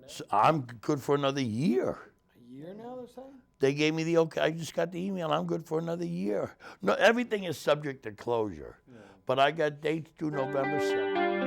So I'm good for another year. A year now, they're saying? They gave me the okay. I just got the email. I'm good for another year. No, everything is subject to closure. Yeah. But I got dates through November 7th.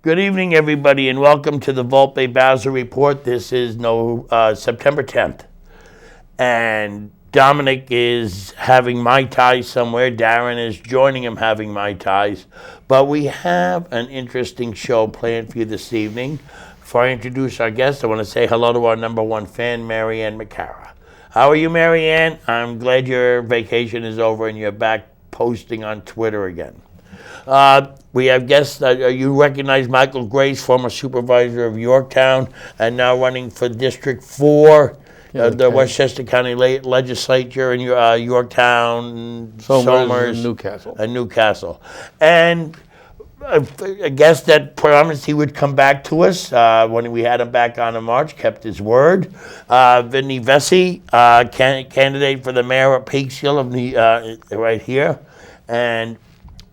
Good evening, everybody, and welcome to the Volpe Bowser Report. This is September 10th, and Dominic is having Mai Tais somewhere. Darren is joining him having Mai Tais, but we have an interesting show planned for you this evening. Before I introduce our guest, I want to say hello to our number one fan, Marianne McCara. How are you, Marianne? I'm glad your vacation is over and you're back posting on Twitter again. We have guests. You recognize Michael Grace, former supervisor of Yorktown, and now running for District 4, the Westchester County Legislature in Yorktown, Somers, and Newcastle. And a guest that promised he would come back to us when we had him back on in March, kept his word. Vinny Vesey, candidate for the mayor of Peekskill, right here. And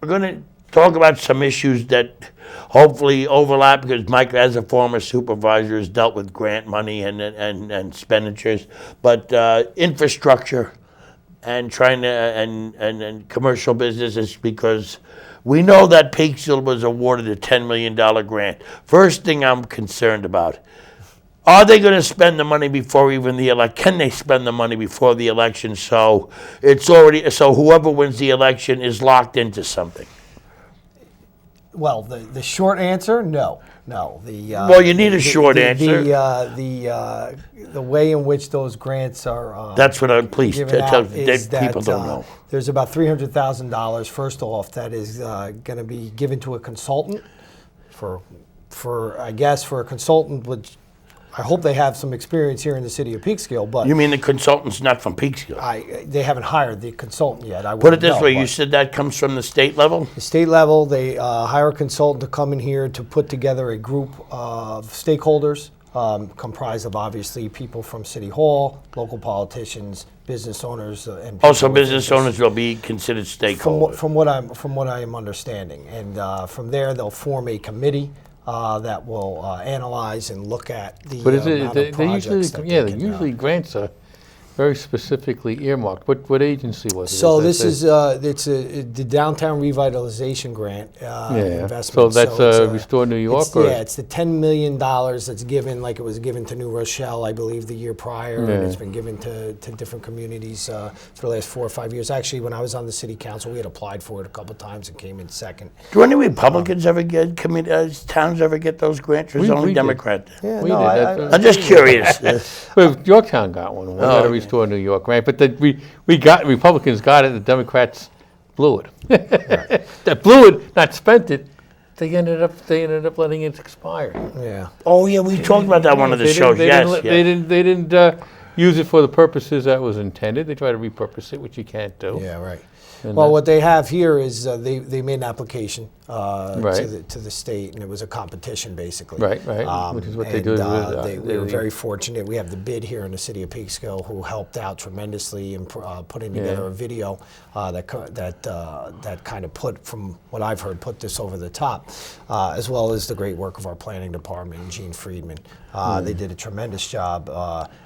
we're going to talk about some issues that hopefully overlap, because Mike, as a former supervisor, has dealt with grant money and expenditures, but infrastructure and trying to and commercial businesses, because we know that Peekskill was awarded a $10 million grant. First thing I'm concerned about: are they going to spend the money before even the election? Can they spend the money before the election? So whoever wins the election is locked into something. Well, the short answer, no. Well, you need a short answer. The way in which those grants are that's what please tell people don't know. There's about $300,000, first off, that is going to be given to a consultant for a consultant, which I hope they have some experience here in the city of Peekskill. But you mean the consultant's not from Peekskill? They haven't hired the consultant yet. Put it this way: you said that comes from the state level. The state level, they hire a consultant to come in here to put together a group of stakeholders, comprised of obviously people from City Hall, local politicians, business owners, and also business owners will be considered stakeholders. From what I am understanding, and from there they'll form a committee that will analyze and look at the amount of projects usually grants are very specifically earmarked. What agency was it? So this is the Downtown Revitalization Grant investment. So that's Restore New York? It's the $10 million that's given, like it was given to New Rochelle, I believe, the year prior, and it's been given to different communities for the last 4 or 5 years. Actually, when I was on the city council, we had applied for it a couple of times and came in second. Do any Republicans ever get, towns ever get those grants, or is it only Democrats? I'm just curious. Well, Yorktown got one. Restore New York, right? But Republicans got it, the Democrats blew it. They blew it, not spent it. They ended up letting it expire. Yeah. Oh yeah, we talked about that one of the shows. They didn't use it for the purposes that was intended. They try to repurpose it, which you can't do. Yeah, right. Well, what they have here is they made an application to the state, and it was a competition, basically. Right, which is what they do. We were very fortunate. We have the bid here in the city of Peekskill, who helped out tremendously in putting together a video that kind of put, from what I've heard, put this over the top, as well as the great work of our planning department, Gene Friedman. They did a tremendous job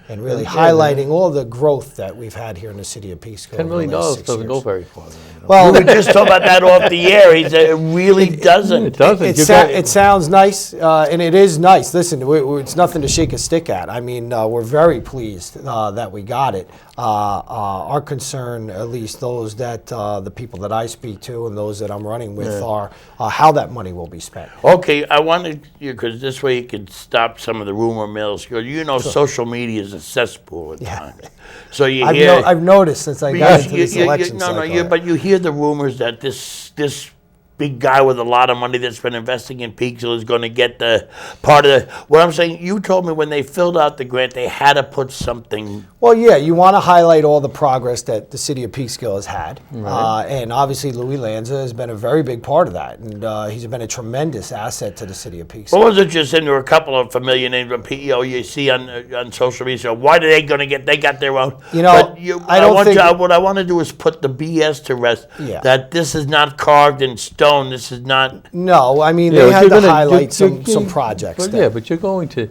in really highlighting all the growth that we've had here in the city of Peekskill. $10 million doesn't go very far. Well, we were just talking about that off the air. He said it really doesn't. It doesn't. It sounds nice, and it is nice. Listen, it's nothing to shake a stick at. I mean, we're very pleased that we got it. Our concern, at least those that the people that I speak to and those that I'm running with, are how that money will be spent. Okay, I wanted you, because this way you could stop some of the rumor mills. You know, social media is a cesspool at times. So I've noticed since I got into this election cycle. But you hear hear the rumors that this big guy with a lot of money that's been investing in Peekskill is going to get the part of the. What I'm saying, you told me when they filled out the grant, they had to put something. Well, yeah, you want to highlight all the progress that the city of Peekskill has had. And obviously, Louis Lanza has been a very big part of that. And he's been a tremendous asset to the city of Peekskill. What was it just in there were a couple of familiar names of PEO you see on social media? Why are they going to get? They got their own. You know, I don't think. What I want to do is put the BS to rest. Yeah. That this is not carved in stone. This is not. No, I mean, Yeah, they but had you're to gonna- highlight you- some projects. But there. yeah, but you're going to.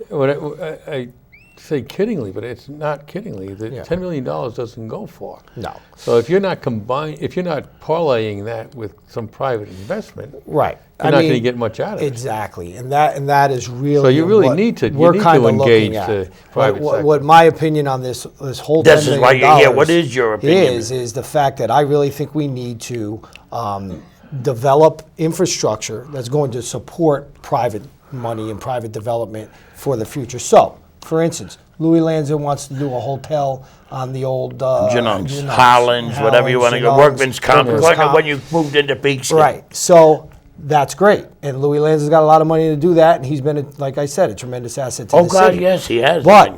What I say kiddingly, but it's not kiddingly. The $10 million doesn't go far. No. So if you're not parlaying that with some private investment, Right. you're not going to get much out of it. Exactly, and that is really. So you really what need to- you we're need to kinda engage looking at. the private sector. What my opinion on this whole This $10 is why million you're here. What is your opinion? Is the fact that I really think we need to develop infrastructure that's going to support private money and private development for the future. So, for instance, Louis Lanza wants to do a hotel on the old Genunks, Hollands, whatever you want to go. Genunks, Workman's comp. Workman's Like comp. when you moved into Peekskill. Right. So that's great. And Louis Lanza's got a lot of money to do that, and he's been, like I said, a tremendous asset to Oh the God, city. yes, he has. But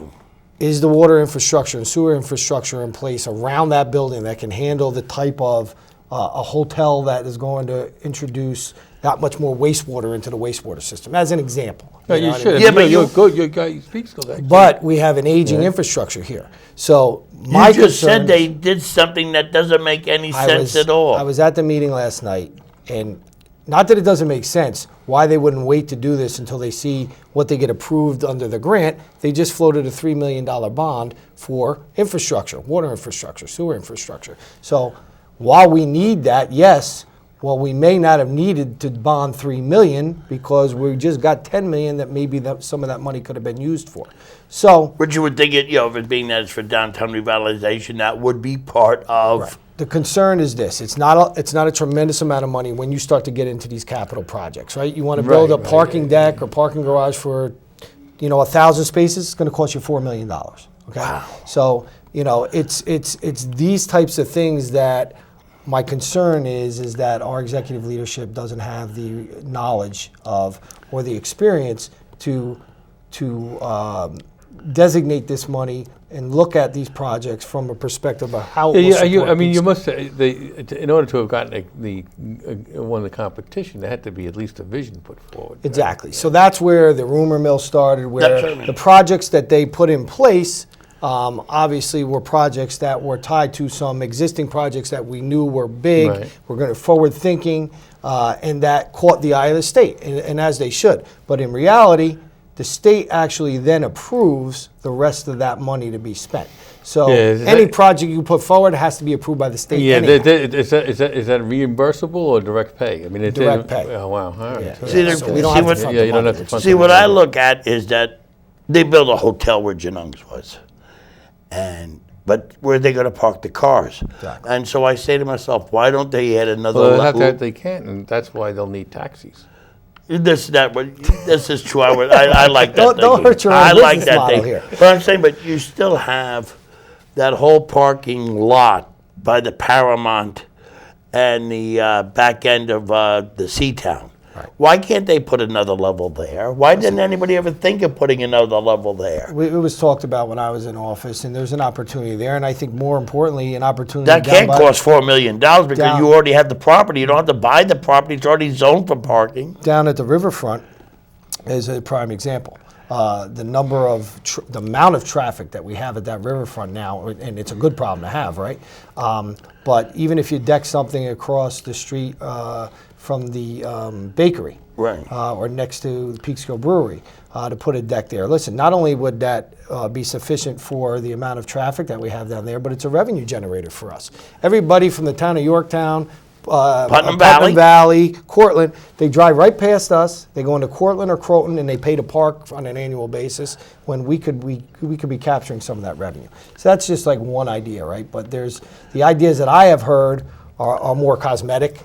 is the water infrastructure and sewer infrastructure in place around that building that can handle the type of a hotel that is going to introduce that much more wastewater into the wastewater system, as an example? No, know you what I should. mean? Yeah, I mean, but you're you- good. Your guy speaks to that. But we have an aging infrastructure here. So my You just concern said they did something that doesn't make any sense at all. I was at the meeting last night, and not that it doesn't make sense why they wouldn't wait to do this until they see what they get approved under the grant. They just floated a $3 million bond for infrastructure, water infrastructure, sewer infrastructure. So while we need that, yes, well, we may not have needed to bond $3 million because we just got $10 million that maybe some of that money could have been used for. So But you would think it, if it being that it's for downtown revitalization, that would be part of. the concern is this: it's not a tremendous amount of money when you start to get into these capital projects, right? You want to build a parking deck or parking garage for, 1,000 spaces. It's going to cost you $4 million. Okay. Wow. So it's these types of things that my concern is that our executive leadership doesn't have the knowledge of or the experience to designate this money and look at these projects from a perspective of how it will support I mean, you Peekskill. must say, in order to have gotten won the competition, there had to be at least a vision put forward. right? Exactly. So that's where the rumor mill started, That's where what I mean. the projects that they put in place obviously were projects that were tied to some existing projects that we knew were big, Right. were going to forward thinking, and that caught the eye of the state, and as they should. But in reality, the state actually then approves the rest of that money to be spent. So Yeah, is any that- project you put forward has to be approved by the state. Yeah, anyhow. is that reimbursable or direct pay? I mean, it's Direct pay. Oh wow! All right. Yeah. So- See, Yeah, the- so we don't see have what- to front Yeah, the you don't money. have to front See, what I look at is that they built a hotel where Genunks was, but where are they going to park the cars? Exactly. And so I say to myself, why don't they add another Well, they'll level? they can't, and that's why they'll need taxis. This is true. I like that. Don't thinking. hurt your own I like business that model thinking. here. But I'm saying, but you still have that whole parking lot by the Paramount and the back end of the Seatown. Right. Why can't they put another level there? Why didn't anybody ever think of putting another level there? It was talked about when I was in office, and there's an opportunity there, and I think more importantly, an opportunity That down can't by- cost $4 million because Down- you already have the property. You don't have to buy the property. It's already zoned for parking. down at the riverfront is a prime example. The amount of traffic that we have at that riverfront now, and it's a good problem to have, right? But even if you deck something across the street from the bakery, Right. or next to the Peekskill Brewery, to put a deck there. Listen, not only would that be sufficient for the amount of traffic that we have down there, but it's a revenue generator for us. Everybody from the town of Yorktown, Putnam Valley, Cortland, they drive right past us. They go into Cortland or Croton, and they pay to park on an annual basis. When we could be capturing some of that revenue. So that's just like one idea, right? But there's the ideas that I have heard are more cosmetic.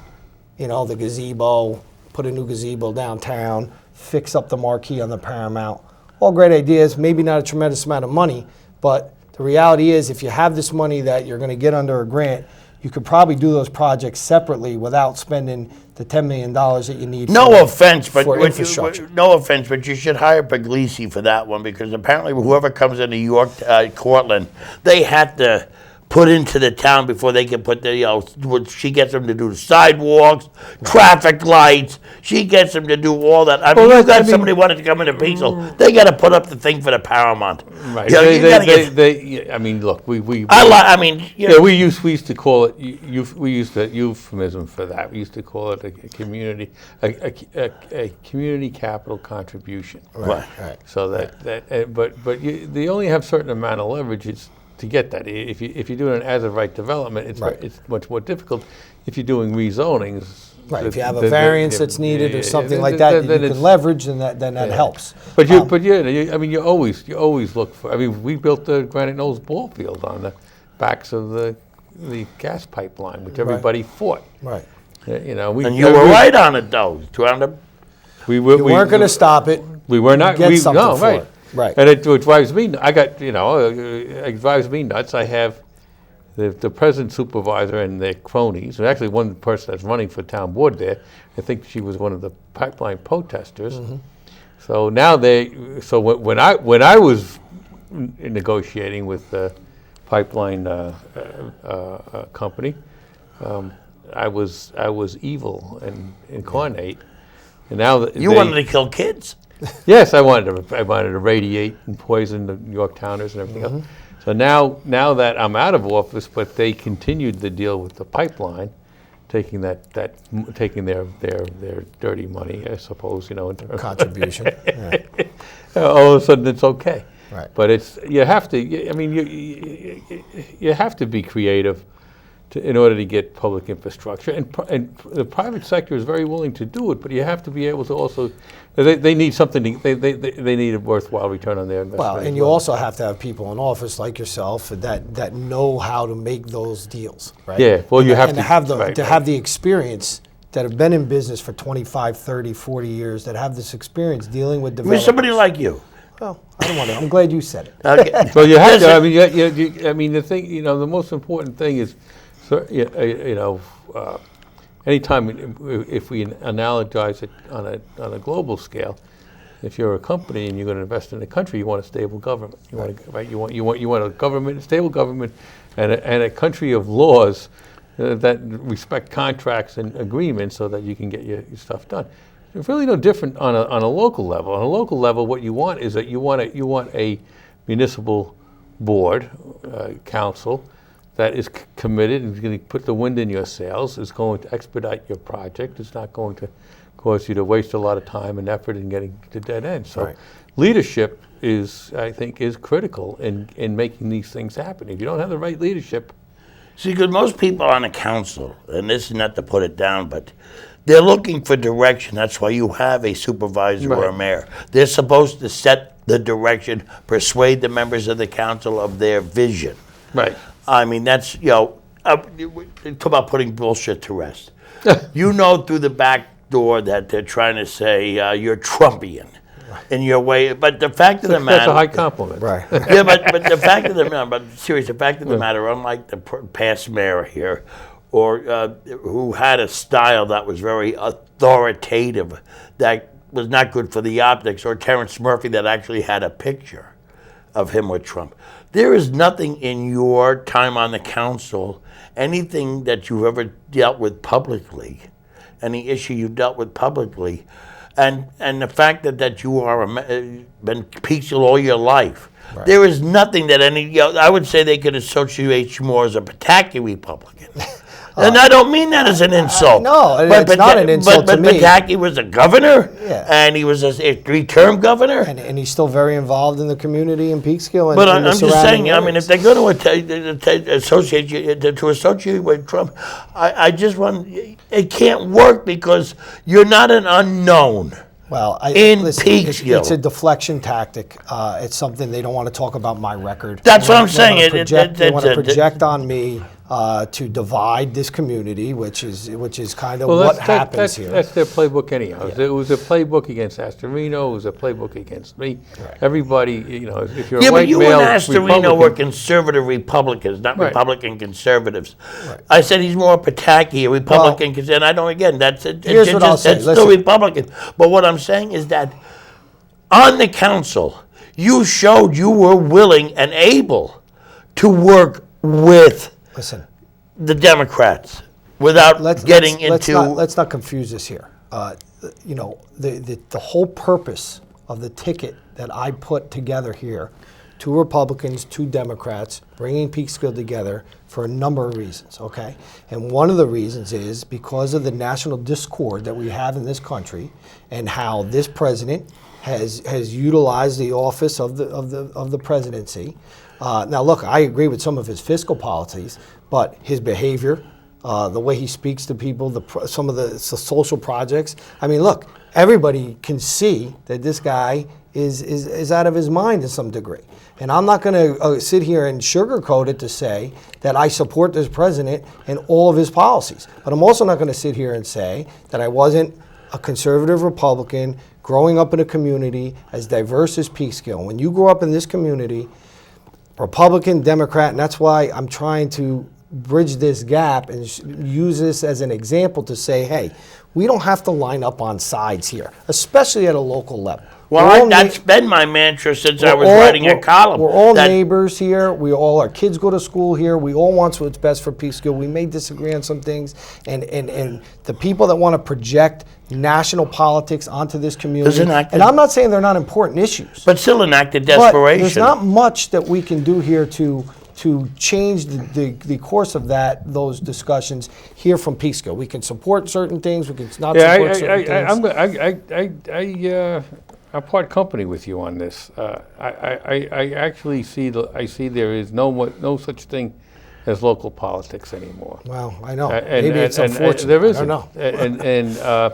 The gazebo, put a new gazebo downtown, fix up the marquee on the Paramount. All great ideas. Maybe not a tremendous amount of money, but the reality is, if you have this money that you're going to get under a grant, you could probably do those projects separately without spending the $10 million that you need. No offense, but for what infrastructure. no offense, but you should hire Puglisi for that one, because apparently whoever comes into York, Cortland, they have to put into the town before they can put the, she gets them to do the sidewalks, traffic lights. She gets them to do all that. I mean, Well, you got I mean- somebody wanted to come into Peaceville, they got to put up the thing for the Paramount. Right. You know, you gotta get- I mean, look, we I mean, you know, yeah, we used to call it, we used a euphemism for that. We used to call it a community capital contribution. Right. Right. So but they only have certain amount of leverage to get that. If you're doing an as-of-right development, it's much more difficult. If you're doing rezonings. Right, if you have a variance that's needed or something like that, that you can leverage, then that helps. But I mean, you always look for. I mean, we built the Granite Knolls ball field on the backs of the gas pipeline, which everybody fought. Right. You know, and you were right on it though. You weren't going to stop it. We were not. Get something no, for right. it. Right. And it drives me. It drives me nuts. I have the president, supervisor, and their cronies. And actually, one person that's running for town board there, I think she was one of the pipeline protesters. Mm-hmm. So now when I was negotiating with the pipeline company, I was evil and incarnate. And now You wanted to kill kids. Yes, I wanted to radiate and poison the Yorktowners and everything else. So now that I'm out of office, but they continued the deal with the pipeline, taking their dirty money, I suppose, in terms of Contribution. Yeah. all of a sudden it's okay. Right. But you have to. I mean, you have to be creative in order to get public infrastructure, and the private sector is very willing to do it. But you have to be able to also. They need something. They need a worthwhile return on their investment. Well, and you also have to have people in office like yourself that know how to make those deals, right? Yeah, well, you have and to- have the right, to right. have the experience, that have been in business for 25, 30, 40 years, that have this experience dealing with I mean, developers. somebody like you. Well, I don't want to. I'm glad you said it. Okay. Well, you have to. Listen, I mean, the thing. The most important thing is, anytime if we analogize it on a global scale, if you're a company and you're going to invest in a country, you want a stable government. You want a government, a stable government, and a country of laws that respect contracts and agreements, so that you can get your stuff done. It's really no different on a local level. On a local level, what you want is that you want a municipal board, council, that is committed and is going to put the wind in your sails, is going to expedite your project. It's not going to cause you to waste a lot of time and effort in getting to dead ends. So Right. leadership is critical in making these things happen. If you don't have the right leadership, see, because most people on the council, and this is not to put it down, but they're looking for direction. That's why you have a supervisor or a Right. mayor. They're supposed to set the direction, persuade the members of the council of their vision. right? I mean, that's, talk about putting bullshit to rest. You know through the back door that they're trying to say you're Trumpian in your way. But the fact of the matter... That's a high compliment. Right. Yeah, but the fact of the matter, the fact of the matter, unlike the past mayor here, or who had a style that was very authoritative, that was not good for the optics, or Terrence Murphy that actually had a picture of him with Trump. There is nothing in your time on the council, anything that you've ever dealt with publicly, any issue you dealt with publicly, and the fact that you are been Peaceville all your life. Right. There is nothing that I would say they could associate you more as a Pataki Republican. And I don't mean that as an insult. no, it's not an insult but to me. Pataki was a governor, Yeah. and he was a 3-term governor. And he's still very involved in the community in Peekskill. And But in the I'm just surrounding saying, I mean, if areas. they're going to associate you to associate with Trump, I just want, it can't work because you're not an unknown. Well, in Peekskill. it's a deflection tactic. It's something they don't want to talk about my record. That's They what want- I'm saying. They want to project It's a- on me to divide this community, which is kind of what happens here. That's their playbook anyhow. It was a playbook against Astorino. It was a playbook against me. Right. Everybody, if you're a white male you and Astorino Republican, were conservative Republicans, not Right. Republican conservatives. Right. I said he's more Pataki, a Republican, and I don't. Again, that's here's what I'll say. That's still Republican. But what I'm saying is that on the council, you showed you were willing and able to work with the Democrats without getting into. Let's not confuse this here. The whole purpose of the ticket that I put together here, 2 Republicans, 2 Democrats, bringing Peekskill together for a number of reasons, okay? And one of the reasons is because of the national discord that we have in this country and how this president has utilized the office of the presidency. Now, look, I agree with some of his fiscal policies, but his behavior, the way he speaks to people, some of the social projects. I mean, look, everybody can see that this guy is out of his mind to some degree. And I'm not going to sit here and sugarcoat it to say that I support this president and all of his policies. But I'm also not going to sit here and say that I wasn't a conservative Republican growing up in a community as diverse as Peekskill. When you grow up in this community, Republican, Democrat, and that's why I'm trying to bridge this gap and use this as an example to say, hey, we don't have to line up on sides here, especially at a local level. Well, that's been my mantra since I was writing a column. We're all neighbors here. Our kids go to school here. We all want what's best for Peekskill. We may disagree on some things, and the people that want to project national politics onto this community, and I'm not saying they're not important issues, but still an act of desperation. But there's not much that we can do here to change the course of those discussions here from Peekskill. We can support certain things. We can not support certain things. I'm part company with you on this. I actually see there is no such thing as local politics anymore. Well, I know. Maybe it's unfortunate. There isn't. I don't know. And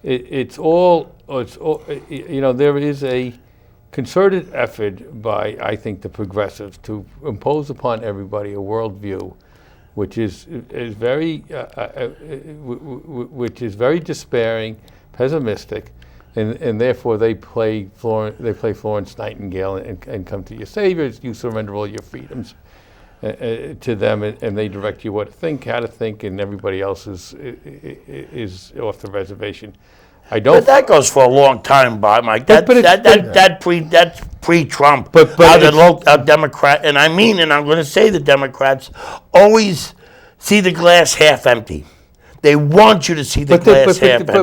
it's all. There is a concerted effort by, I think, the progressives to impose upon everybody a worldview, which is very despairing, pessimistic. And therefore they play Florence Nightingale and come to your saviors. You surrender all your freedoms to them, and they direct you what to think, how to think, and everybody else is off the reservation. But that goes for a long time, Bob, Mike. That's pre-Trump. But the Democrat, and I'm going to say the Democrats always see the glass half empty. They want you to see the glass half empty.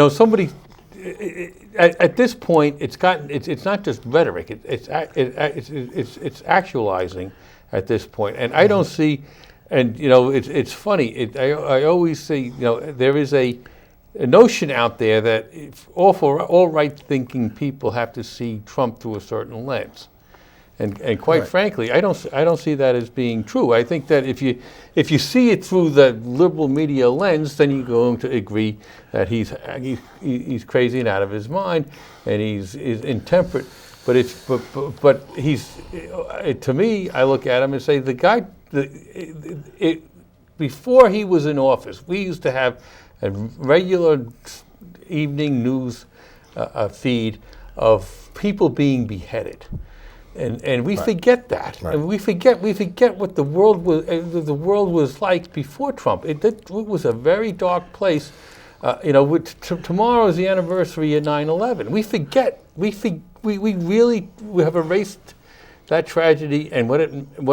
Somebody at this point, it's not just rhetoric. It's actualizing at this point, and I don't see. And it's funny. I always say there is a notion out there that all right-thinking people have to see Trump through a certain lens. And quite frankly, I don't see that as being true. I think that if you see it through the liberal media lens, then you're going to agree that he's crazy and out of his mind, and he's intemperate. But he's to me, I look at him and say the guy. Before he was in office, we used to have a regular evening news feed of people being beheaded. And we forget that, and we forget what the world was like before Trump. It was a very dark place. Tomorrow is the anniversary of 9/11. We forget. We have erased that tragedy and what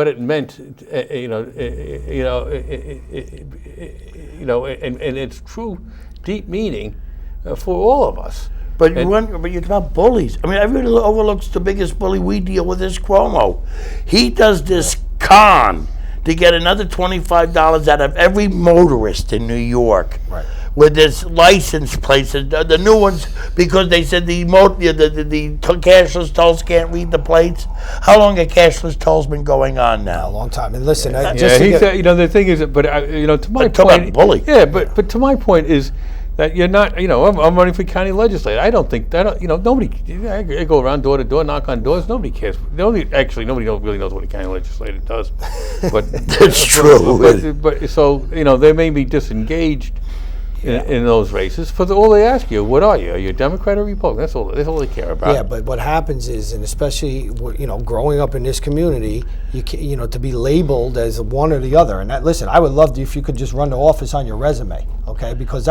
it meant. And its true deep meaning for all of us. But you're about bullies. I mean, everybody overlooks the biggest bully we deal with is Cuomo. He does this con to get another $25 out of every motorist in New York. Right. With this license plates, the new ones, because they said the cashless tolls can't read the plates. How long have cashless tolls been going on now? A long time. And listen, the thing is, to my point, bully. Yeah, but to my point is that you're not, I'm running for county legislator. I don't think that, nobody. I go around door to door, knock on doors. Nobody cares. Nobody really knows what a county legislator does. But That's true. But so they may be disengaged in those races. All they ask you, what are you? Are you a Democrat or Republican? That's all they care about. Yeah, but what happens is, and especially growing up in this community, to be labeled as one or the other. And listen, I would love if you could just run the office on your resume, okay? Because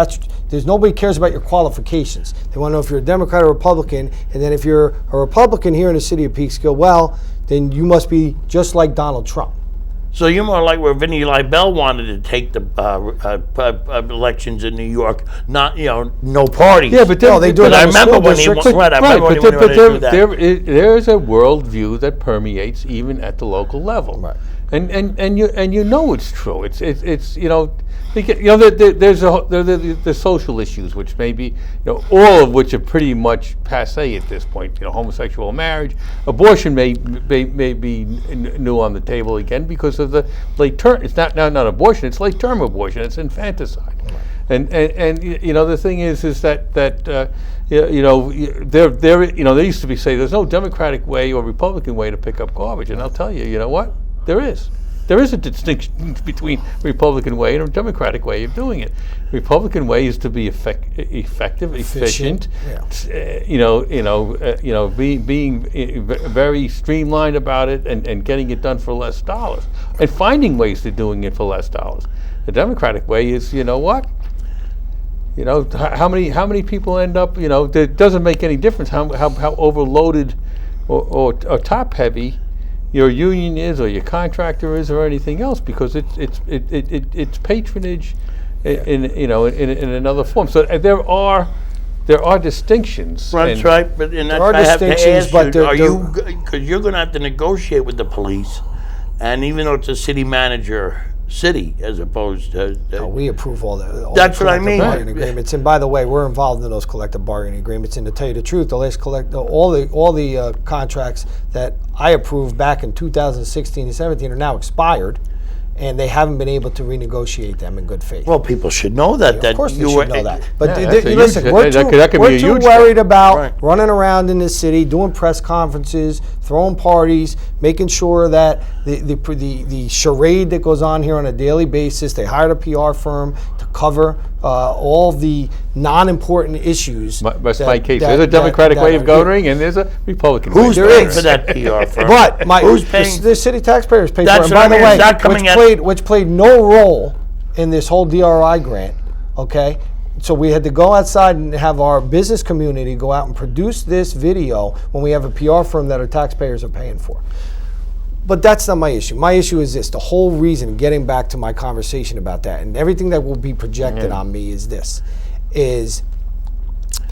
there's nobody cares about your qualifications. They want to know if you're a Democrat or Republican, and then if you're a Republican here in the city of Peekskill, well, then you must be just like Donald Trump. So you're more like where Vinnie Libel wanted to take the elections in New York, not no parties. Yeah, but they do it. But I remember when he districts. right. I remember when he wanted to do that. There's a worldview that permeates even at the local level, Right. And you know it's true. It's there's the social issues which may be all of which are pretty much passé at this point. Homosexual marriage, abortion may be new on the table again because of the late term. It's not abortion. It's late term abortion. It's infanticide. Right. And the thing is that they used to be say there's no Democratic way or Republican way to pick up garbage, and I'll tell you, you know what? There is a distinction between Republican way and a Democratic way of doing it. Republican way is to be effective, efficient, being very streamlined about it and getting it done for less dollars and finding ways to doing it for less dollars. The Democratic way is, how many people end up, it doesn't make any difference how overloaded or top heavy your union is or your contractor is or anything else, because it's patronage in another form. So there are distinctions. That's right, but that's there are I have to distinctions, ask but you, because you're going to have to negotiate with the police, and even though it's a city manager city as opposed to we approve all that's the what I collective mean. bargaining agreements. And by the way, we're involved in those collective bargaining agreements. And to tell you the truth, all the contracts that I approved back in 2016 and 17 are now expired, and they haven't been able to renegotiate them in good faith. Well, people should know that. Of course, they should know that. But listen, we're too worried about Right. running around in this city, doing press conferences, throwing parties, making sure that the charade that goes on here on a daily basis. They hired a PR firm to cover all the non-important issues. That's my case. There's a Democratic way of governing, and there's a Republican way. Who's paying for that PR firm? But who's paying? the city taxpayers pay for That's it. what And by I the mean, way, it's not coming which played no role in this whole DRI grant. Okay, so we had to go outside and have our business community go out and produce this video when we have a PR firm that our taxpayers are paying for. But that's not my issue. My issue is this: the whole reason, getting back to my conversation about that, and everything that will be projected on me is this: is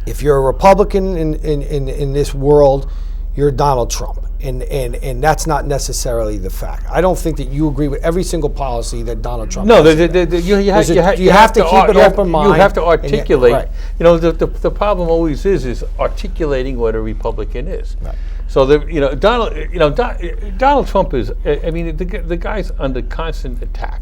if you're a Republican in this world, you're Donald Trump. And that's not necessarily the fact. I don't think that you agree with every single policy that Donald Trump has. You have to keep an open mind. You have to articulate. Right. The problem always is articulating what a Republican is. Right. So Donald Trump is. I mean, the guy's under constant attack.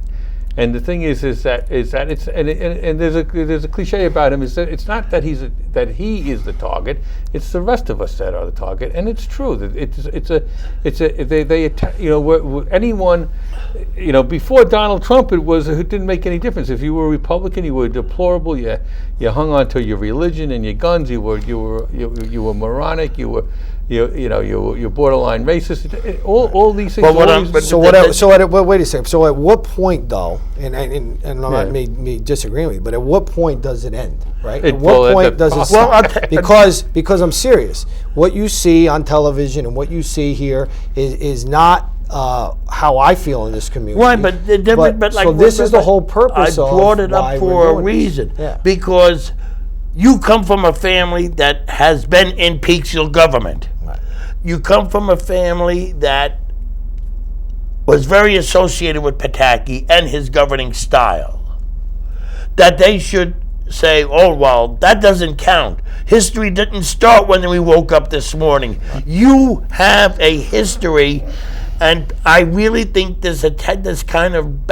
And the thing is that it's and there's a cliche about him is that it's not that he is the target, it's the rest of us that are the target, and it's true that they attack, anyone, before Donald Trump it didn't make any difference. If you were a Republican, you were deplorable. You hung on to your religion and your guns. You were moronic. You were borderline racist. All these things. Wait a second. So at what point, though, and I'm not me disagreeing with you, but at what point does it end? Right? At what point does it stop? Because I'm serious. What you see on television and what you see here is not how I feel in this community. Right, but like, so this is the whole purpose. I brought it up for a reason, because you come from a family that has been in Peekskill government. Right. You come from a family that was very associated with Pataki and his governing style. That they should say, oh, well, that doesn't count. History didn't start when we woke up this morning. Right. You have a history And I really think this kind of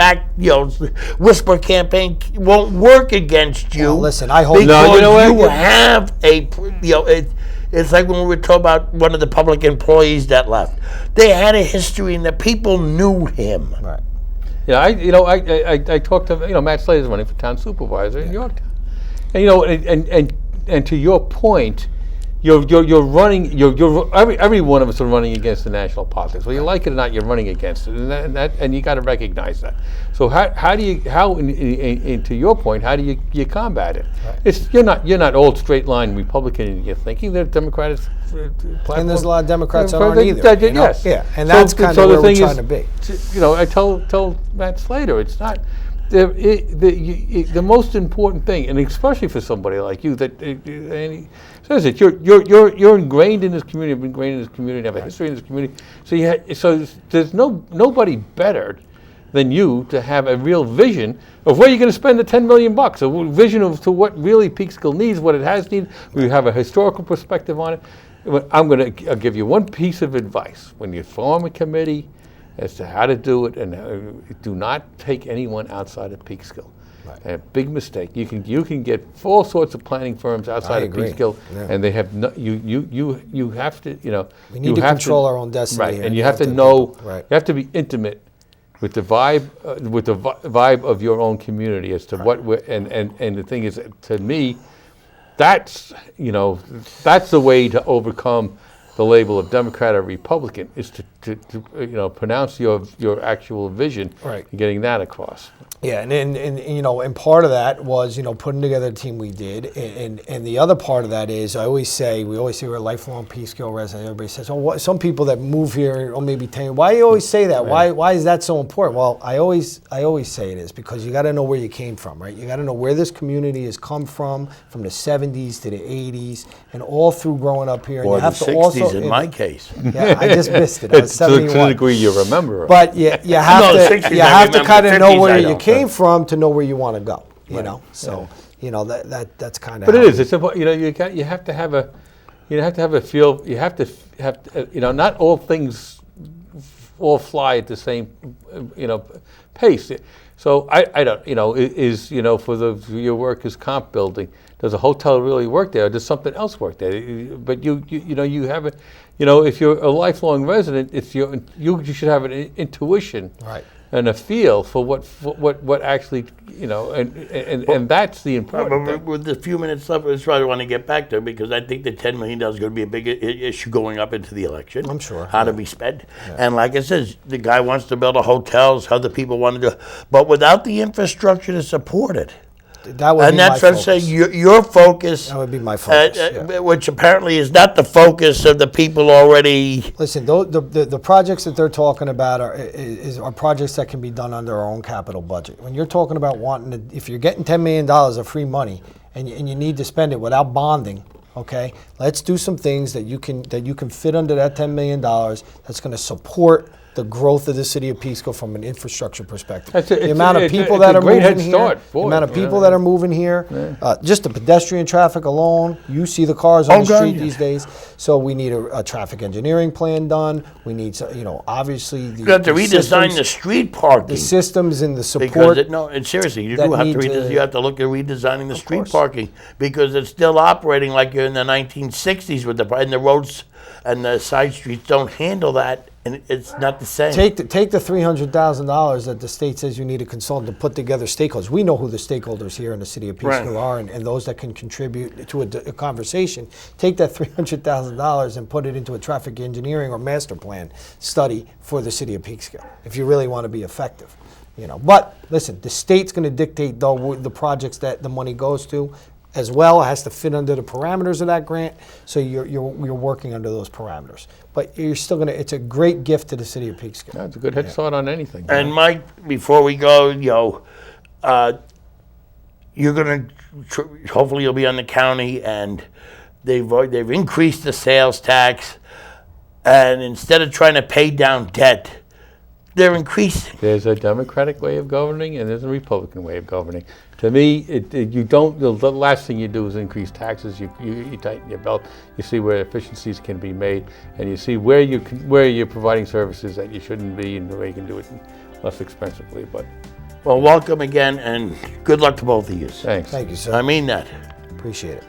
whisper campaign won't work against you. Well, listen, I hope- because No, you know what? you have it's like when we were talking about one of the public employees that left. They had a history, and the people knew him. Right. Yeah, I talked to Matt Slater's running for town supervisor in Yorktown, and and to your point, you're running. Every one of us are running against the national politics. Whether you like it or not, you're running against it, and you got to recognize that. So to your point, how do you combat it? Right. You're not old straight line Republican in your thinking. They're Democratic. And there's a lot of Democrats that aren't either. Yes. Yeah, and that's kind of where we're trying to be. I tell Matt Slater, it's not the most important thing, and especially for somebody like you, that and he says it. You're ingrained in this community. Have been ingrained in this community. Have a history in this community. So there's nobody better than you to have a real vision of where you're going to spend the $10 million, a vision of to what really Peekskill needs, what it has needed. We have a historical perspective on it. I'll give you one piece of advice. When you form a committee as to how to do it, and do not take anyone outside of Peekskill. Right. A big mistake. You can get all sorts of planning firms outside of Peekskill, and they have no, you have to we need to control our own destiny, right? Here. And you have to know. Right. You have to be intimate with the vibe of your own community as to what we're, and the thing is, to me, that's the way to overcome the label of Democrat or Republican, is to pronounce your actual vision, right, and getting that across. Yeah, and part of that was putting together the team we did, and the other part of that is we always say we're a lifelong Peekskill resident. Everybody says, some people that move here, or maybe 10. Why do you always say that? Right. Why is that so important? Well, I always say it is because you got to know where you came from, right? You got to know where this community has come from the 70s to the 80s, and all through growing up here. Or and you have the to 60s also, in my case. Yeah, I just missed it. I was 71. To the degree you remember. But you have to kind of know where you came from to know where you want to go. You know, so that's kind of. But it is. It's important. You have to have a feel. You have to have not all things all fly at the same pace. So I don't for your work as comp building, does a hotel really work there, or does something else work there? But you have if you're a lifelong resident, you should have an intuition, right, and a feel for what actually and that's the important thing. With the few minutes left, that's what I want to get back to, because I think the $10 million is going to be a big issue going up into the election. I'm sure. How to be spent. Yeah. And like I said, the guy wants to build a hotels, other people want to do, but without the infrastructure to support it. That would be that's my what I'm saying. Your focus. That would be my focus. Which apparently is not the focus of the people already. Listen, the projects that they're talking about are projects that can be done under our own capital budget. When you're talking about if you're getting $10 million of free money and you need to spend it without bonding, okay, let's do some things that you can fit under that $10 million that's going to support the growth of the city of Peekskill from an infrastructure perspective. The amount of people that are moving here, the amount of people that are moving here, just the pedestrian traffic alone, you see the cars on the street these days. So we need a traffic engineering plan done. We need, obviously, you have to redesign the street parking. The systems and the support. Because seriously, you do have to you have to look at redesigning the street parking, because it's still operating like you're in the 1960s with and the roads and the side streets don't handle that. And it's not the same. Take the $300,000 that the state says you need a consultant to put together stakeholders. We know who the stakeholders here in the city of Peekskill are, and those that can contribute to a conversation. Take that $300,000 and put it into a traffic engineering or master plan study for the city of Peekskill, if you really want to be effective. But listen, the state's going to dictate the projects that the money goes to. As well, it has to fit under the parameters of that grant, so you're working under those parameters. But you're still it's a great gift to the city of Peekskill. That's a good head start on anything. And Mike, before we go, you're going to hopefully you'll be on the county, and they've increased the sales tax, and instead of trying to pay down debt, they're increasing. There's a Democratic way of governing and there's a Republican way of governing. To me, you don't. The last thing you do is increase taxes. You tighten your belt. You see where efficiencies can be made, and you see where you're providing services that you shouldn't be, and where you can do it less expensively. But Well, welcome again, and good luck to both of you. thanks. Thank you, sir. I mean that. Appreciate it.